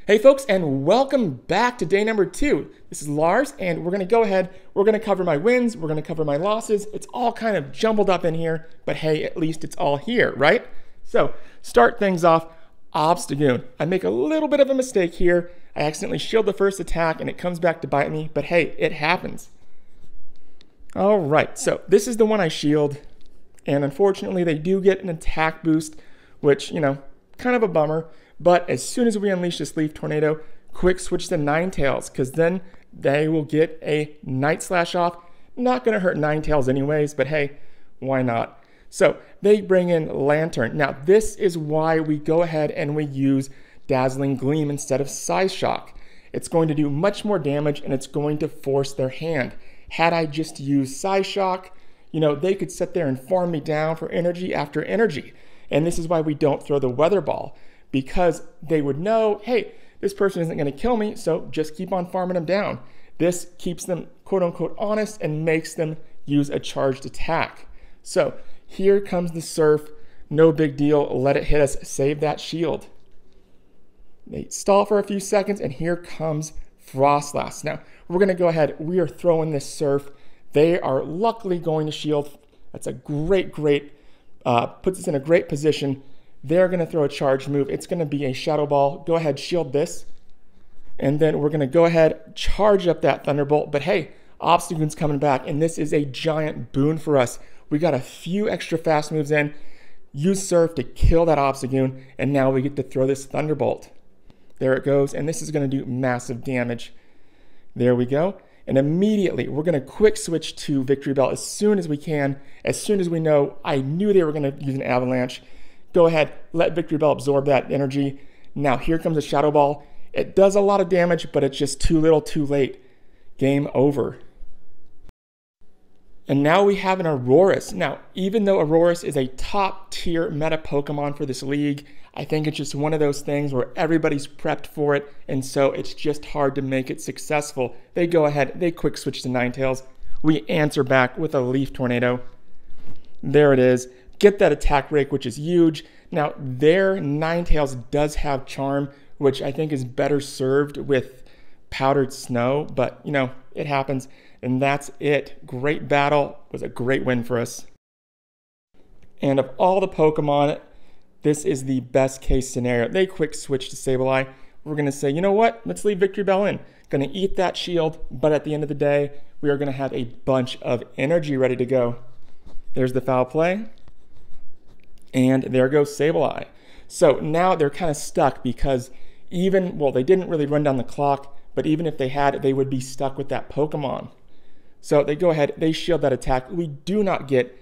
Hey folks, and welcome back to day number 2. This is Lars, and we're going to go ahead, we're going to cover my wins, we're going to cover my losses. It's all kind of jumbled up in here, but hey, at least it's all here, right? So, start things off, Obstagoon. I make a little bit of a mistake here. I accidentally shield the first attack, and it comes back to bite me, but hey, it happens. Alright, so this is the one I shield, and unfortunately they do get an attack boost, which, kind of a bummer. But as soon as we unleash this Leaf Tornado, quick switch to Ninetails, because then they will get a Night Slash off. Not going to hurt Ninetails anyways, but hey, why not? So they bring in Lanturn. Now this is why we go ahead and we use Dazzling Gleam instead of Size Shock. It's going to do much more damage and it's going to force their hand. Had I just used Size Shock, they could sit there and farm me down for energy after energy. And this is why we don't throw the Weather Ball. Because they would know, hey, this person isn't going to kill me, so just keep on farming them down. This keeps them quote-unquote honest and makes them use a charged attack. So here comes the Surf. No big deal. Let it hit us. Save that shield. They stall for a few seconds, and here comes Frostlass. Now, we're going to go ahead. We are throwing this Surf. They are luckily going to shield. That's a great, puts us in a great position. They're going to throw a charge move. It's going to be a Shadow Ball. Go ahead, shield this. And then we're going to go ahead, charge up that Thunderbolt. But hey, Obstagoon's coming back, and this is a giant boon for us. We got a few extra fast moves in. Use Surf to kill that Obstagoon, and now we get to throw this Thunderbolt. There it goes, and this is going to do massive damage. There we go. And immediately, we're going to quick switch to Victreebel as soon as we can. As soon as we know, I knew they were going to use an Avalanche. Go ahead, let Victreebel absorb that energy. Now here comes a Shadow Ball. It does a lot of damage, but it's just too little too late. Game over. And now we have an Aurorus. Now, even though Aurorus is a top tier meta Pokemon for this league, I think it's just one of those things where everybody's prepped for it, and so it's just hard to make it successful. They go ahead, they quick switch to Ninetales. We answer back with a Leaf Tornado. There it is. Get that attack break, which is huge. Now, their Ninetales does have Charm, which I think is better served with Powdered Snow, but, it happens. And that's it. Great battle. It was a great win for us. And of all the Pokemon, this is the best case scenario. They quick switch to Sableye. We're going to say, you know what? Let's leave Victreebel in. Going to eat that shield, but at the end of the day, we are going to have a bunch of energy ready to go. There's the foul play. And there goes Sableye. So now they're kind of stuck because they didn't really run down the clock, but even if they had, they would be stuck with that Pokemon. So they go ahead, they shield that attack. We do not get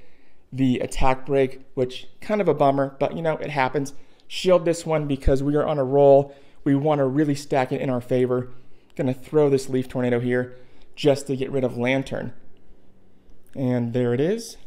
the attack break, which kind of a bummer, but it happens. Shield this one because we are on a roll. We want to really stack it in our favor. Gonna throw this Leaf Tornado here just to get rid of Lanturn. And there it is.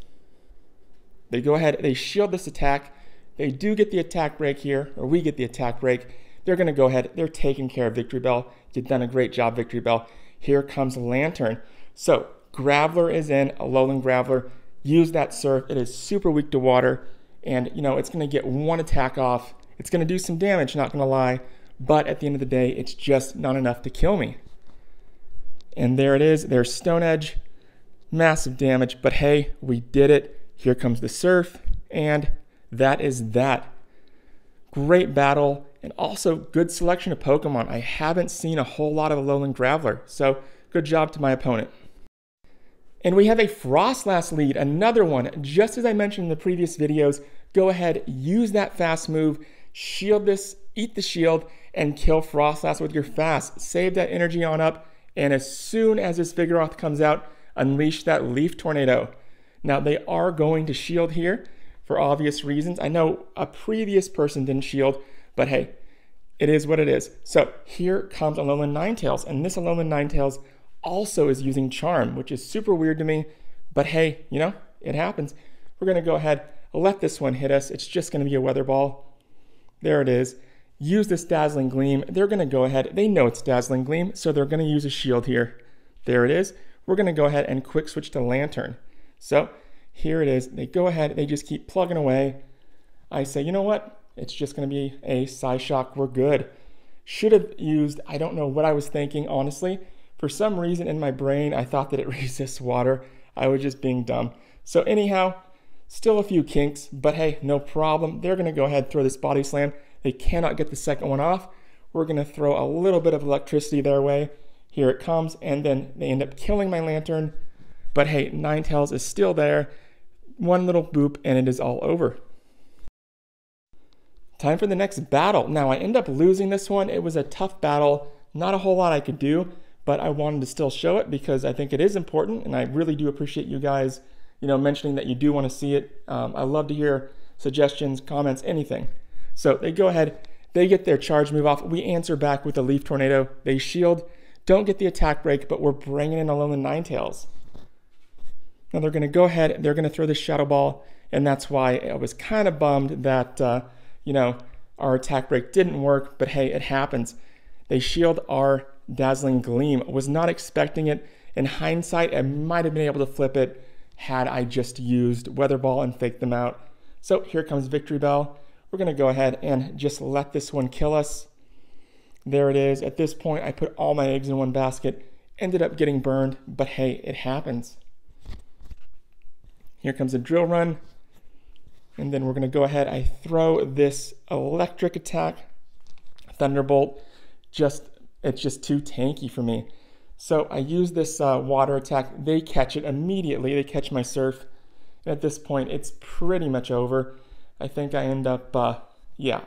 They go ahead, they shield this attack. They do get the attack break here, or we get the attack break. They're going to go ahead, they're taking care of Victreebel. You've done a great job, Victreebel. Here comes Lanturn. So, Graveler is in, Alolan Graveler. Use that Surf. It is super weak to water, and it's going to get one attack off. It's going to do some damage, not going to lie, but at the end of the day, it's just not enough to kill me. And there it is. There's Stone Edge. Massive damage, but hey, we did it. Here comes the Surf, and that is that. Great battle, and also good selection of Pokemon. I haven't seen a whole lot of Alolan Graveler, so good job to my opponent. And we have a Frostlass lead, another one. Just as I mentioned in the previous videos, go ahead, use that fast move, shield this, eat the shield, and kill Frostlass with your fast. Save that energy on up, and as soon as this Vigoroth comes out, unleash that Leaf Tornado. Now, they are going to shield here for obvious reasons. I know a previous person didn't shield, but hey, it is what it is. So here comes Alolan Ninetails, and this Alolan Ninetails also is using Charm, which is super weird to me, but hey, it happens. We're going to go ahead, let this one hit us. It's just going to be a Weather Ball. There it is. Use this Dazzling Gleam. They're going to go ahead. They know it's Dazzling Gleam, so they're going to use a shield here. There it is. We're going to go ahead and quick switch to Lanturn. So here it is. They go ahead. They just keep plugging away. I say, you know what? It's just going to be a Psy Shock. We're good. Should have used, I don't know what I was thinking, honestly. For some reason in my brain, I thought that it resists water. I was just being dumb. So anyhow, still a few kinks, but hey, no problem. They're gonna go ahead and throw this body slam. They cannot get the second one off. We're gonna throw a little bit of electricity their way. Here it comes, and then they end up killing my Lanturn. But hey, Ninetales is still there. One little boop, and it is all over. Time for the next battle. Now, I end up losing this one. It was a tough battle. Not a whole lot I could do, but I wanted to still show it because I think it is important, and I really do appreciate you guys, mentioning that you do want to see it. I love to hear suggestions, comments, anything. So they go ahead, they get their charge move off. We answer back with a Leaf Tornado. They shield, don't get the attack break, but we're bringing in Alolan Ninetails. Now they're going to go ahead, they're going to throw this Shadow Ball, and that's why I was kind of bummed that, our attack break didn't work, but hey, it happens. They shield our Dazzling Gleam. Was not expecting it. In hindsight, I might have been able to flip it had I just used Weather Ball and faked them out. So here comes Victreebel. We're going to go ahead and just let this one kill us. There it is. At this point, I put all my eggs in one basket. Ended up getting burned, but hey, it happens. Here comes a Drill Run. And then we're going to go ahead. I throw this electric attack. Thunderbolt. It's just too tanky for me. So I use this water attack. They catch it immediately. They catch my Surf. And at this point, it's pretty much over. I think I end up, I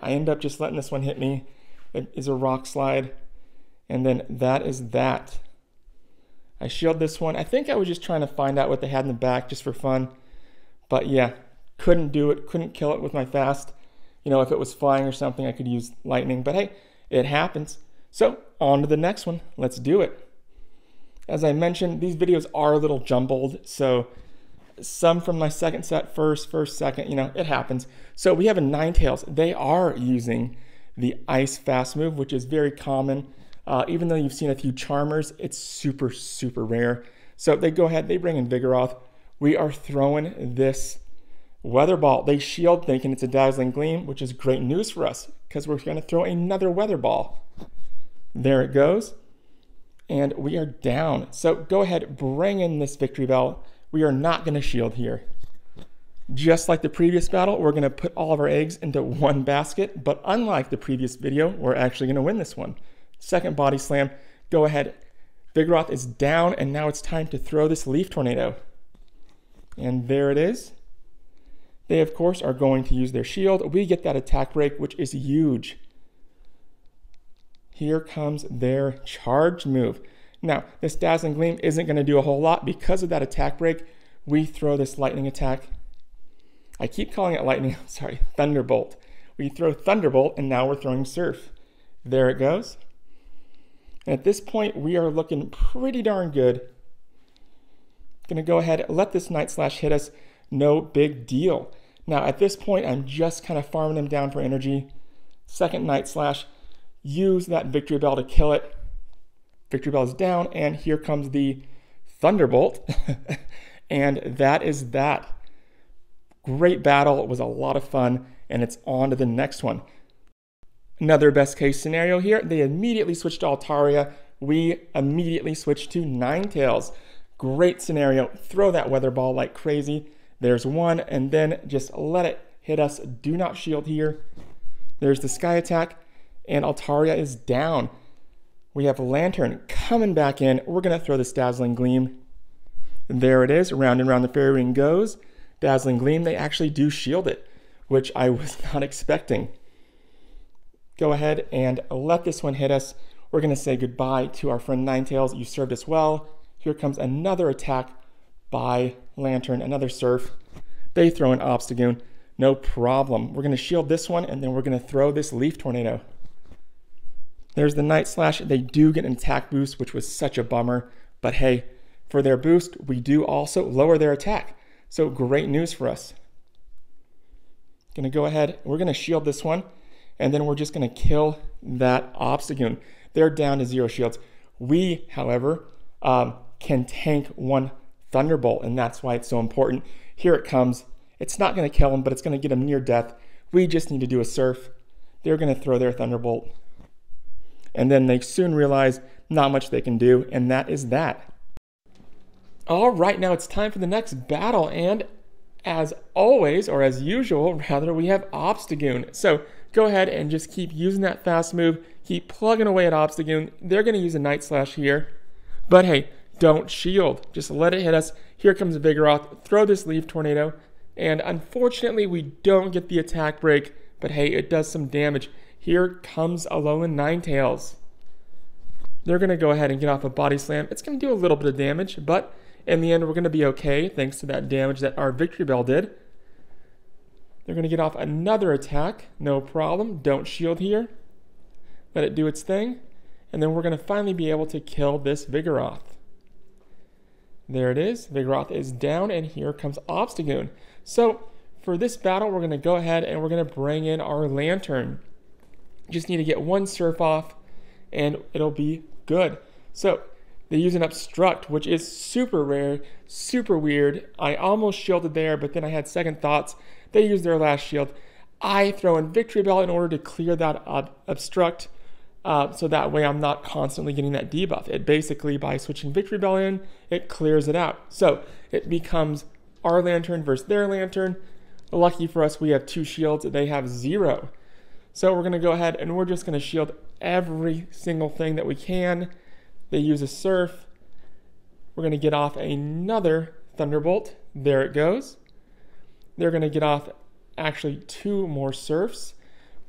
end up just letting this one hit me. It is a Rock Slide. And then that is that. I shield this one. I think I was just trying to find out what they had in the back just for fun. But yeah, couldn't do it. Couldn't kill it with my fast. If it was flying or something, I could use lightning. But hey, it happens. So on to the next one. Let's do it. As I mentioned, these videos are a little jumbled. So some from my second set, first, second, it happens. So we have a Ninetales. They are using the Ice Fast move, which is very common. Even though you've seen a few Charmers, it's super, super rare. So they go ahead, they bring in Vigoroth. We are throwing this Weather Ball. They shield thinking it's a Dazzling Gleam, which is great news for us because we're going to throw another Weather Ball. There it goes. And we are down. So go ahead, bring in this Victreebel. We are not going to shield here. Just like the previous battle, we're going to put all of our eggs into one basket. But unlike the previous video, we're actually going to win this one. Second Body Slam. Go ahead. Vigoroth is down, and now it's time to throw this Leaf Tornado. And there it is. They, of course, are going to use their shield. We get that attack break, which is huge. Here comes their charge move. Now, this Dazzling Gleam isn't going to do a whole lot because of that attack break. We throw this lightning attack. I keep calling it lightning, I'm sorry, Thunderbolt. We throw Thunderbolt, and now we're throwing Surf. There it goes. And at this point, we are looking pretty darn good. Going to go ahead, let this Night Slash hit us. No big deal. Now, at this point, I'm just kind of farming them down for energy. Second Night Slash. Use that Victreebel to kill it. Victreebel is down, and here comes the Thunderbolt. And that is that. Great battle. It was a lot of fun, and it's on to the next one. Another best case scenario here. They immediately switched to Altaria. We immediately switched to Ninetales. Great scenario. Throw that Weather Ball like crazy. There's one, and then just let it hit us. Do not shield here. There's the Sky Attack, and Altaria is down. We have Lanturn coming back in. We're going to throw this Dazzling Gleam. There it is. Round and round the fairy ring goes. Dazzling Gleam, they actually do shield it, which I was not expecting. Go ahead and let this one hit us. We're going to say goodbye to our friend Ninetales. You served us well. Here comes another attack by Lanturn, another Surf. They throw an Obstagoon. No problem. We're going to shield this one, and then we're going to throw this Leaf Tornado. There's the Night Slash. They do get an attack boost, which was such a bummer. But hey, for their boost, we do also lower their attack. So great news for us. Going to go ahead. We're going to shield this one, and then we're just going to kill that Obstagoon. They're down to 0 shields. We, however, can tank one Thunderbolt, and that's why it's so important. Here it comes. It's not going to kill him, but it's going to get him near death. We just need to do a Surf. They're going to throw their Thunderbolt. and then they soon realize not much they can do, and that is that. All right, now it's time for the next battle, and as always, or as usual rather, we have Obstagoon. So go ahead and just keep using that fast move, keep plugging away at Obstagoon. They're going to use a Night Slash here, but hey, don't shield, just let it hit us. Here comes Vigoroth, throw this Leaf Tornado, and unfortunately we don't get the attack break, but hey, it does some damage. Here comes Alolan Ninetails. They're going to go ahead and get off a Body Slam. It's going to do a little bit of damage, but in the end we're going to be okay thanks to that damage that our Victreebel did. They're going to get off another attack, no problem. Don't shield here. Let it do its thing, and then we're going to finally be able to kill this Vigoroth. There it is. Vigoroth is down, and here comes Obstagoon. So for this battle, we're going to go ahead and we're going to bring in our Lanturn. Just need to get one Surf off, and it'll be good. So they use an Obstruct, which is super rare, super weird. I almost shielded there, but then I had second thoughts. They use their last shield. I throw in Victreebel in order to clear that Obstruct, so that way I'm not constantly getting that debuff. It basically, by switching Victreebel in, it clears it out. So it becomes our Lanturn versus their Lanturn. Lucky for us, we have 2 shields. They have 0. So we're going to go ahead and we're just going to shield every single thing that we can. They use a Surf. We're going to get off another Thunderbolt. There it goes. They're going to get off actually 2 more Surfs,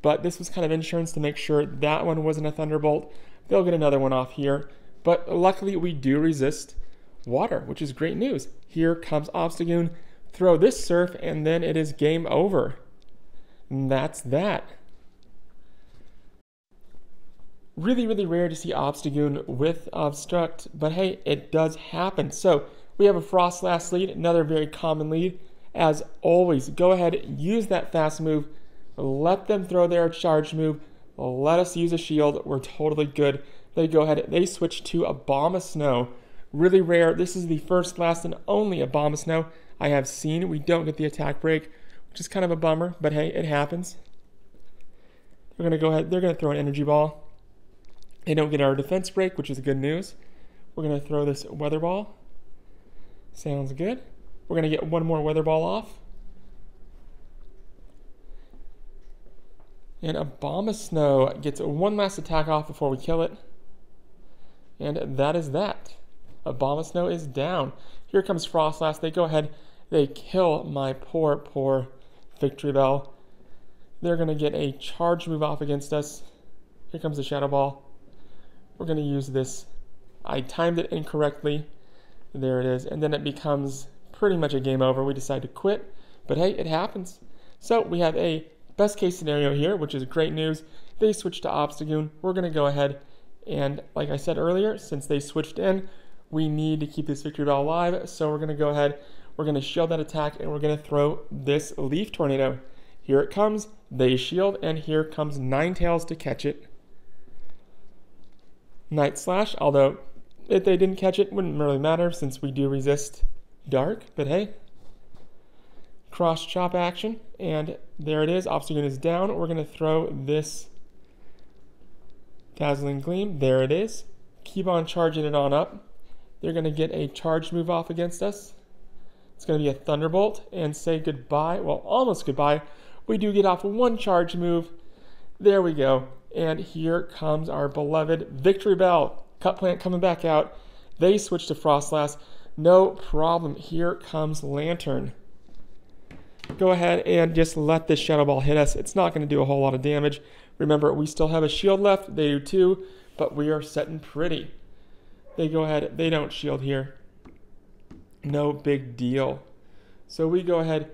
but this was kind of insurance to make sure that one wasn't a Thunderbolt. They'll get another one off here, but luckily we do resist water, which is great news. Here comes Obstagoon. Throw this Surf, and then it is game over. And that's that. Really, really rare to see Obstagoon with Obstruct, but hey, it does happen. So we have a Frostlass lead, another very common lead. As always, go ahead, use that fast move, let them throw their charge move, let us use a shield, we're totally good. They go ahead, they switch to a Bomb of Snow. Really rare, this is the first, last, and only a Bomb of Snow I have seen. We don't get the attack break, which is kind of a bummer, but hey, it happens. They're gonna go ahead, they're gonna throw an Energy Ball. They don't get our defense break, which is good news. We're gonna throw this Weather Ball. Sounds good. We're going to get one more Weather Ball off. And a Bomb of Snow gets one last attack off before we kill it. And that is that. A Bomb of Snow is down. Here comes Frostlass. They go ahead. They kill my poor, poor Victreebel. They're going to get a charge move off against us. Here comes the Shadow Ball. We're going to use this. I timed it incorrectly. There it is. And then it becomes pretty much a game over. We decide to quit, but hey, it happens. So we have a best case scenario here, which is great news. They switch to Obstagoon. We're going to go ahead and, like I said earlier, since they switched in, we need to keep this Victreebel alive. So we're going to go ahead, we're going to shield that attack, and we're going to throw this Leaf Tornado. Here it comes. They shield, and here comes Ninetails to catch it. Night Slash, although if they didn't catch it, wouldn't really matter since we do resist dark, but hey, cross chop action, and there it is. Obstagoon is down. We're going to throw this Dazzling Gleam. There it is. Keep on charging it on up. They're going to get a charge move off against us. It's going to be a Thunderbolt and say goodbye. Well, almost goodbye. We do get off one charge move. There we go. And here comes our beloved Victreebel. Cut Plant coming back out. They switch to Frostlass. No problem. Here comes Lanturn. Go ahead and just let this Shadow Ball hit us. It's not going to do a whole lot of damage. Remember, we still have a shield left. They do too, but we are setting pretty. They go ahead. They don't shield here. No big deal. So we go ahead.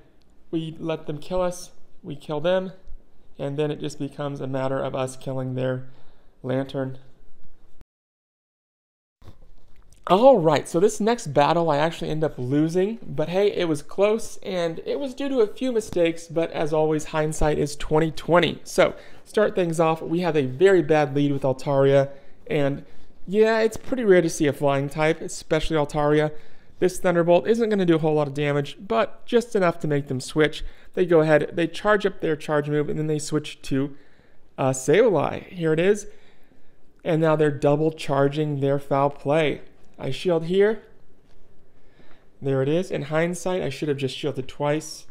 We let them kill us. We kill them. And then it just becomes a matter of us killing their Lanturn. Alright, so this next battle I actually end up losing, but hey, it was close, and it was due to a few mistakes, but as always, hindsight is 20/20. So, start things off, we have a very bad lead with Altaria, and yeah, it's pretty rare to see a flying type, especially Altaria. This Thunderbolt isn't going to do a whole lot of damage, but just enough to make them switch. They go ahead, they charge up their charge move, and then they switch to Sableye. Here it is. And now they're double charging their foul play. I shield here. There it is. In hindsight, I should have just shielded twice.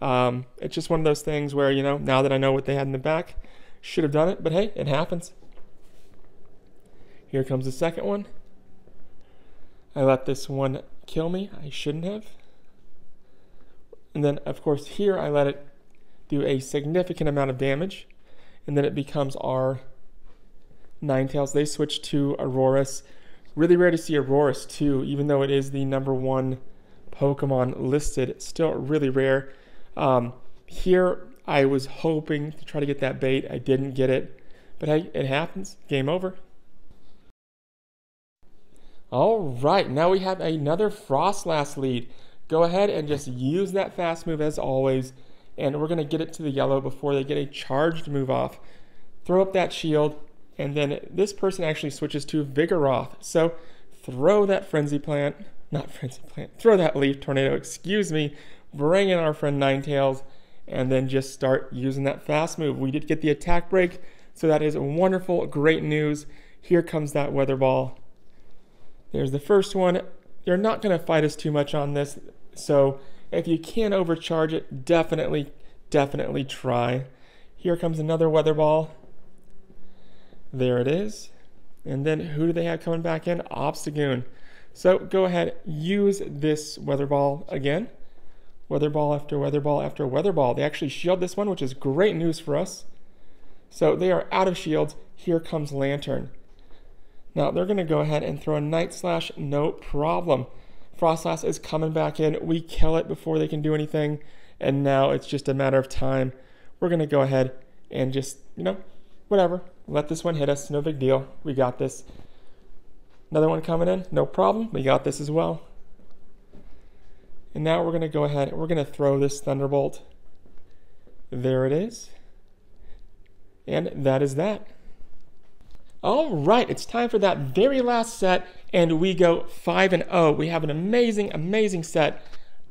It's just one of those things where, you know, now that I know what they had in the back, should have done it. But hey, it happens. Here comes the second one. I let this one kill me. I shouldn't have. And then, of course, here I let it do a significant amount of damage. And then it becomes our Ninetales. They switch to Aurorus. Really rare to see Aurorus too, even though it is the #1 Pokemon listed. Still really rare. Here I was hoping to try to get that bait. I didn't get it. But hey, it happens. Game over. All right, now we have another Frostlass lead. Go ahead and just use that fast move as always. And we're going to get it to the yellow before they get a charged move off. Throw up that shield. And then this person actually switches to Vigoroth. So throw that throw that Leaf Tornado, excuse me. Bring in our friend Ninetales. And then just start using that fast move. We did get the attack break. So that is wonderful, great news. Here comes that Weather Ball. There's the first one. You're not going to fight us too much on this. So if you can overcharge it, definitely try. Here comes another Weather Ball. There it is. And then who do they have coming back in? Obstagoon. So go ahead, use this Weather Ball again. Weather Ball after Weather Ball after Weather Ball. They actually shield this one, which is great news for us. So they are out of shields. Here comes Lanturn. Now they're going to go ahead and throw a Night Slash, no problem. Frostlass is coming back in. We kill it before they can do anything. And now it's just a matter of time. We're going to go ahead and just, you know, whatever. Let this one hit us. No big deal. We got this. Another one coming in. No problem. We got this as well. And now we're going to go ahead. We're going to throw this Thunderbolt. There it is. And that is that. All right, it's time for that very last set, and we go 5-0. We have an amazing set.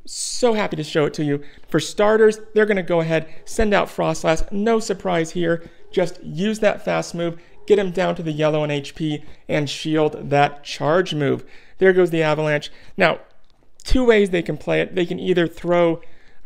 So happy to show it to you. For starters, they're going to go ahead, send out Frostlass. No surprise here. Just use that fast move, get him down to the yellow in HP, and shield that charge move. There goes the Avalanche. Now, two ways they can play it. They can either throw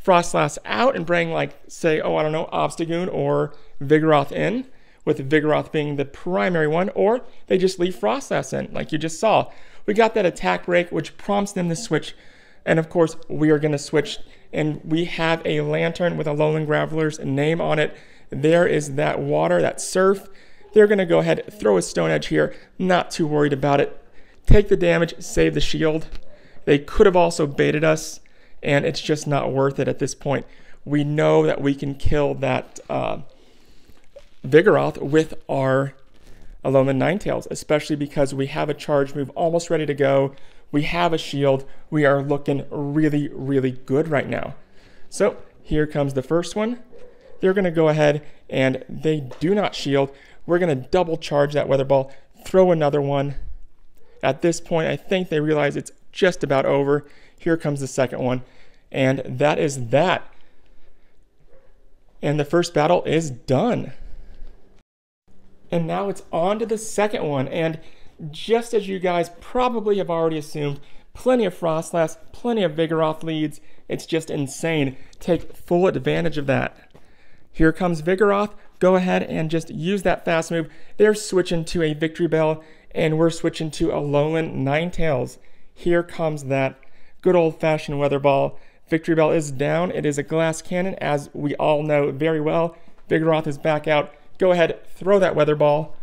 Frostlass out and bring, like, say, oh, I don't know, Obstagoon or Vigoroth in, with Vigoroth being the primary one, or they just leave Frostlass in, like you just saw. We got that attack break, which prompts them to switch, and of course, we are going to switch, and we have a Lanturn with Alolan Graveler's name on it. There is that water, that surf. They're going to go ahead, throw a Stone Edge here, not too worried about it. Take the damage, save the shield. They could have also baited us, and it's just not worth it at this point. We know that we can kill that Vigoroth with our Alolan Ninetails, especially because we have a charge move almost ready to go. We have a shield. We are looking really good right now. So here comes the first one. They're going to go ahead and they do not shield. We're going to double charge that Weather Ball, throw another one. At this point, I think they realize it's just about over. Here comes the second one, and that is that. And the first battle is done. And now it's on to the second one, and just as you guys probably have already assumed, plenty of Frostlass, plenty of Vigoroth leads. It's just insane. Take full advantage of that. Here comes Vigoroth. Go ahead and just use that fast move. They're switching to a Victreebel, and we're switching to Alolan Ninetails. Here comes that good old-fashioned Weather Ball. Victreebel is down. It is a glass cannon, as we all know very well. Vigoroth is back out. Go ahead, throw that Weather Ball.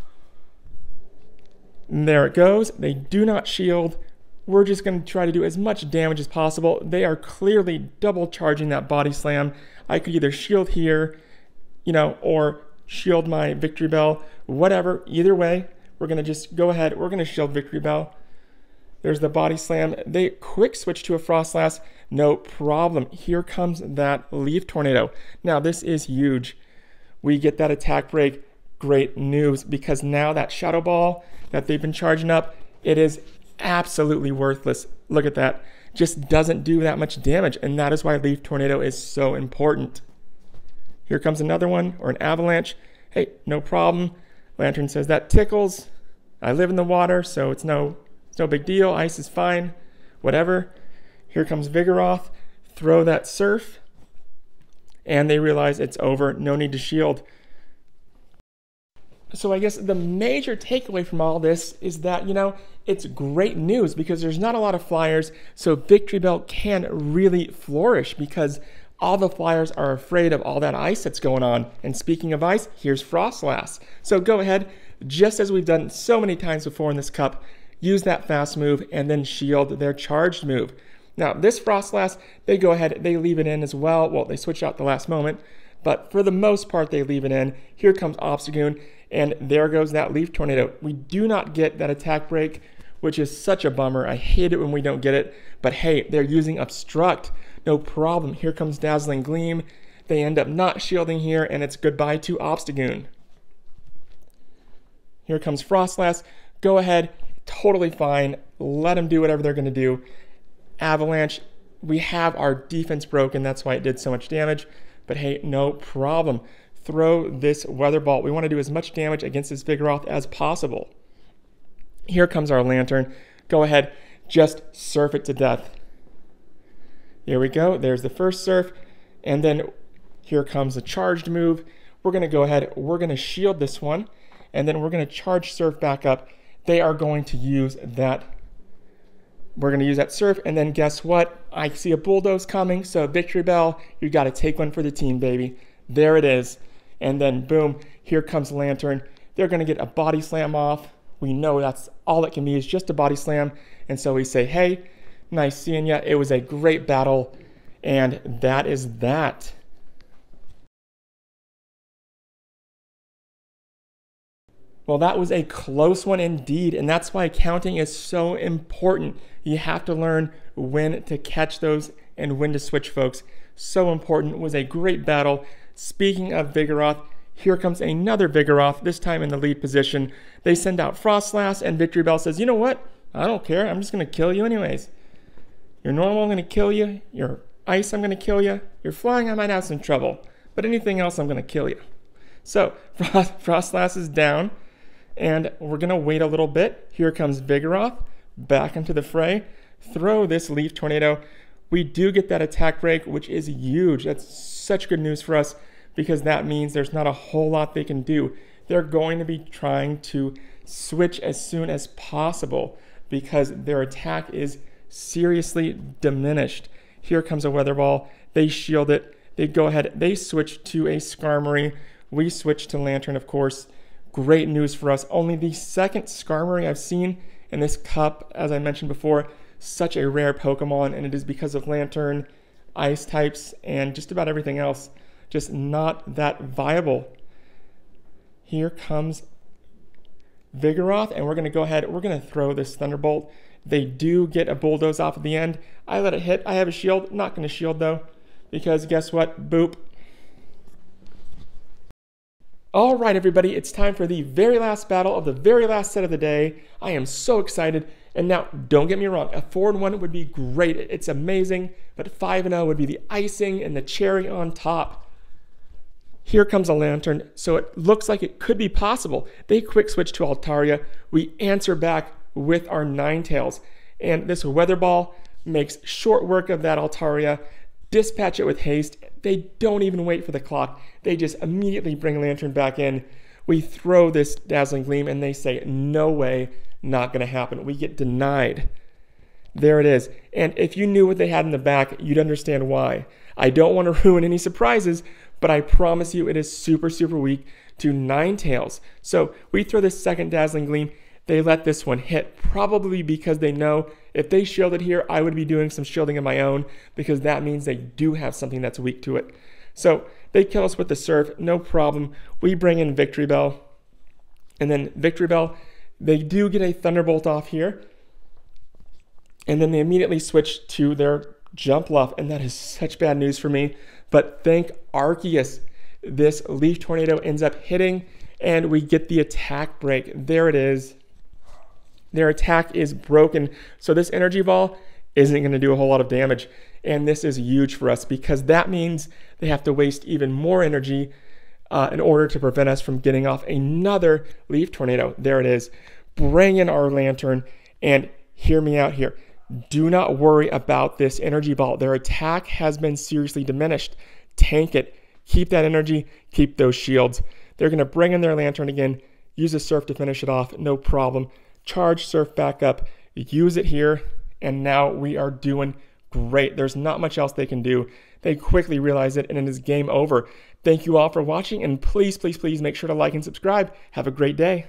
And there it goes. They do not shield. We're just going to try to do as much damage as possible. They are clearly double charging that Body Slam. I could either shield here, you know, or shield my Victreebel, whatever. Either way, we're going to just go ahead. We're going to shield Victreebel. There's the Body Slam. They quick switch to a Frostlass. No problem. Here comes that Leaf Tornado. Now, this is huge. We get that attack break. Great news, because now that Shadow Ball that they've been charging up, it is absolutely worthless. Look at that. Just doesn't do that much damage, and that is why Leaf Tornado is so important. Here comes another one, or an Avalanche. Hey, no problem. Lanturn says that tickles. I live in the water, so it's no big deal. Ice is fine, whatever. Here comes Vigoroth. Throw that Surf, and they realize it's over. No need to shield. So I guess the major takeaway from all this is that, it's great news because there's not a lot of flyers, so Victreebel can really flourish because all the flyers are afraid of all that ice that's going on. And speaking of ice, here's Frostlass. So go ahead, just as we've done so many times before in this cup, use that fast move and then shield their charged move. Now, this Frostlass, they go ahead, they leave it in as well. Well, they switch out the last moment, but for the most part, they leave it in. Here comes Obstagoon, and there goes that Leaf Tornado. We do not get that attack break, which is such a bummer. I hate it when we don't get it, but hey, they're using Obstruct. No problem. Here comes Dazzling Gleam. They end up not shielding here, and it's goodbye to Obstagoon. Here comes Frostlass. Go ahead, totally fine. Let them do whatever they're going to do. Avalanche, we have our defense broken. That's why it did so much damage. But hey, no problem. Throw this Weather Ball. We want to do as much damage against this Vigoroth as possible. Here comes our Lanturn. Go ahead, just surf it to death. Here we go. There's the first surf. And then here comes the charged move. We're going to go ahead. We're going to shield this one. And then we're going to charge surf back up. They are going to use that. We're going to use that surf. And then guess what? I see a bulldoze coming. So Victreebel, you got to take one for the team, baby. There it is. And then boom, here comes Lanturn. They're going to get a body slam off. We know that's all it can be is just a body slam. And so we say, hey, nice seeing ya. It was a great battle. And that is that. Well, that was a close one indeed. And that's why counting is so important. You have to learn when to catch those and when to switch, folks. So important. It was a great battle. Speaking of Vigoroth, here comes another Vigoroth, this time in the lead position. They send out Frostlass, and Victreebel says, you know what? I don't care. I'm just going to kill you anyways. You're normal, I'm going to kill you. You're ice, I'm going to kill you. You're flying, I might have some trouble. But anything else, I'm going to kill you. So Frostlass is down, and we're going to wait a little bit. Here comes Vigoroth, back into the fray. Throw this Leaf Tornado. We do get that attack break, which is huge. That's such good news for us because that means there's not a whole lot they can do. They're going to be trying to switch as soon as possible because their attack is seriously diminished. Here comes a Weather Ball. They shield it. They go ahead. They switch to a Skarmory. We switch to Lanturn, of course. Great news for us. Only the second Skarmory I've seen in this cup, as I mentioned before. Such a rare Pokemon, and it is because of Lanturn, Ice types, and just about everything else. Just not that viable. Here comes Vigoroth, and we're going to go ahead. We're going to throw this Thunderbolt. They do get a Bulldoze off at the end. I let it hit. I have a shield. Not going to shield, though, because guess what? Boop. All right, everybody. It's time for the very last battle of the very last set of the day. I am so excited. And now, don't get me wrong, a 4-1 would be great. It's amazing, but 5-0 would be the icing and the cherry on top. Here comes a Lanturn, so it looks like it could be possible. They quick switch to Altaria. We answer back with our Ninetails. And this Weather Ball makes short work of that Altaria. Dispatch it with haste. They don't even wait for the clock. They just immediately bring Lanturn back in. We throw this Dazzling Gleam, and they say, no way. Not going to happen. We get denied. There it is. And if you knew what they had in the back, you'd understand why. I don't want to ruin any surprises, but I promise you it is super, super weak to Ninetails. So we throw this second Dazzling Gleam. They let this one hit, probably because they know if they shielded here, I would be doing some shielding of my own because that means they do have something that's weak to it. So they kill us with the Surf, no problem. We bring in Victreebel, and then Victreebel, they do get a Thunderbolt off here, and then they immediately switch to their Jump Luff, and that is such bad news for me. But thank Arceus, this Leaf Tornado ends up hitting, and we get the attack break. There it is. Their attack is broken, so this Energy Ball isn't going to do a whole lot of damage, and this is huge for us because that means they have to waste even more energy in order to prevent us from getting off another Leaf Tornado. There it is. bring in our Lanturn, and hear me out here. Do not worry about this energy ball. Their attack has been seriously diminished. Tank it. Keep that energy. Keep those shields. They're going to bring in their Lanturn again. Use a Surf to finish it off. No problem. Charge Surf back up. Use it here. And now we are doing great. There's not much else they can do. They quickly realize it, and it is game over. Thank you all for watching, and please, please, please make sure to like and subscribe. Have a great day.